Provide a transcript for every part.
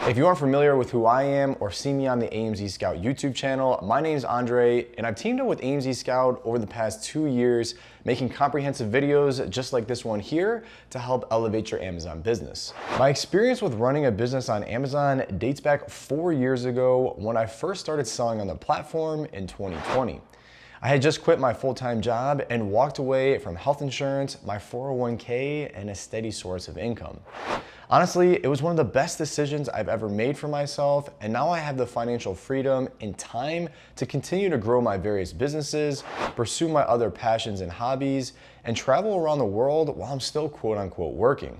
If you aren't familiar with who I am or see me on the AMZScout YouTube channel, my name is Andre and I've teamed up with AMZScout over the past 2 years, making comprehensive videos just like this one here to help elevate your Amazon business. My experience with running a business on Amazon dates back 4 years ago when I first started selling on the platform in 2020. I had just quit my full-time job and walked away from health insurance, my 401k, and a steady source of income. Honestly, it was one of the best decisions I've ever made for myself, and now I have the financial freedom and time to continue to grow my various businesses, pursue my other passions and hobbies, and travel around the world while I'm still quote-unquote working.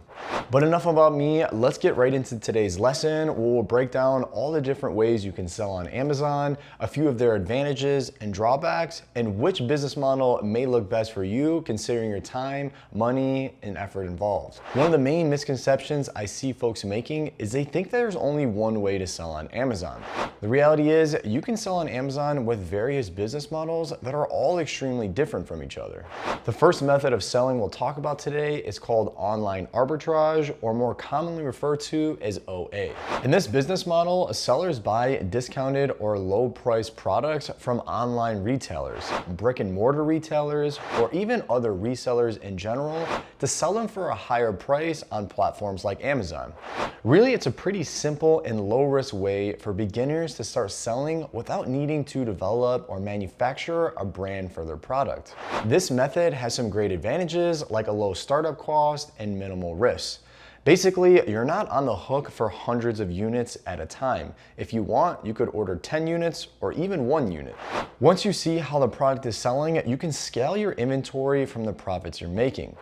But enough about me, let's get right into today's lesson where we'll break down all the different ways you can sell on Amazon, a few of their advantages and drawbacks, and which business model may look best for you considering your time, money, and effort involved. One of the main misconceptions I see folks making is they think there's only one way to sell on Amazon. The reality is you can sell on Amazon with various business models that are all extremely different from each other. The first method of selling we'll talk about today is called online arbitrage, or more commonly referred to as OA. In this business model, sellers buy discounted or low price products from online retailers, brick and mortar retailers, or even other resellers in general to sell them for a higher price on platforms like Amazon. Really, it's a pretty simple and low risk way for beginners to start selling without needing to develop or manufacture a brand for their product. This method has some great advantages like a low startup cost and minimal risks. Basically, you're not on the hook for hundreds of units at a time. If you want, you could order 10 units or even 1 unit. Once you see how the product is selling, you can scale your inventory from the profits you're making.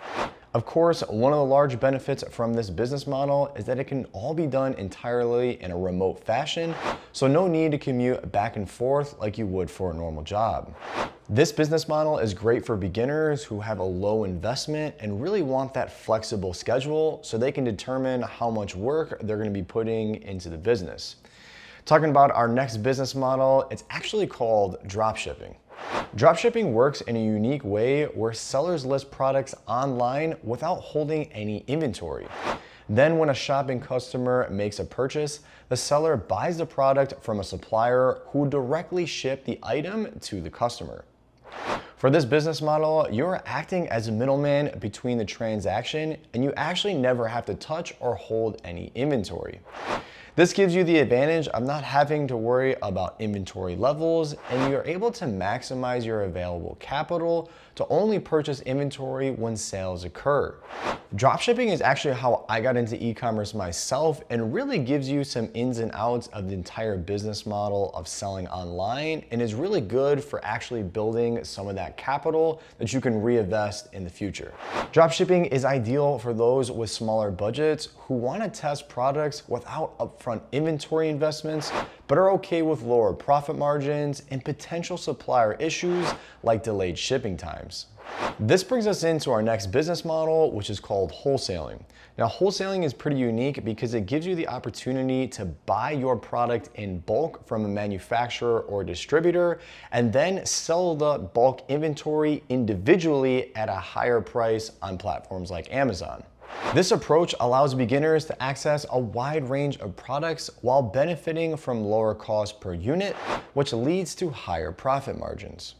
Of course, one of the large benefits from this business model is that it can all be done entirely in a remote fashion, so no need to commute back and forth like you would for a normal job. This business model is great for beginners who have a low investment and really want that flexible schedule so they can determine how much work they're going to be putting into the business. Talking about our next business model, it's actually called dropshipping. Dropshipping works in a unique way where sellers list products online without holding any inventory. Then when a shopping customer makes a purchase, the seller buys the product from a supplier who directly ship the item to the customer. For this business model, you're acting as a middleman between the transaction and you actually never have to touch or hold any inventory. This gives you the advantage of not having to worry about inventory levels, and you're able to maximize your available capital to only purchase inventory when sales occur. Dropshipping is actually how I got into e-commerce myself and really gives you some ins and outs of the entire business model of selling online and is really good for actually building some of that capital that you can reinvest in the future. Dropshipping is ideal for those with smaller budgets who want to test products without upfront inventory investments, but are okay with lower profit margins and potential supplier issues like delayed shipping times. This brings us into our next business model, which is called wholesaling. Now, wholesaling is pretty unique because it gives you the opportunity to buy your product in bulk from a manufacturer or distributor and then sell the bulk inventory individually at a higher price on platforms like Amazon. This approach allows beginners to access a wide range of products while benefiting from lower cost per unit, which leads to higher profit margins.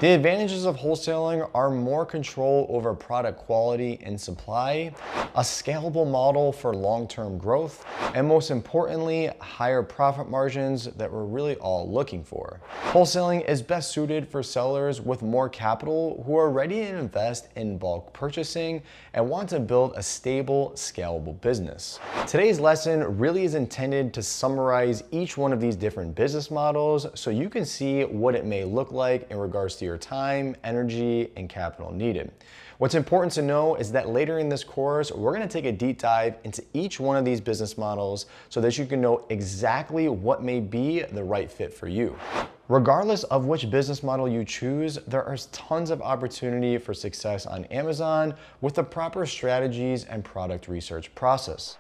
The advantages of wholesaling are more control over product quality and supply, a scalable model for long-term growth, and most importantly, higher profit margins that we're really all looking for. Wholesaling is best suited for sellers with more capital who are ready to invest in bulk purchasing and want to build a stable, scalable business. Today's lesson really is intended to summarize each one of these different business models so you can see what it may look like in regards to your time, energy, and capital needed. What's important to know is that later in this course, we're going to take a deep dive into each one of these business models so that you can know exactly what may be the right fit for you. Regardless of which business model you choose, there is tons of opportunity for success on Amazon with the proper strategies and product research process.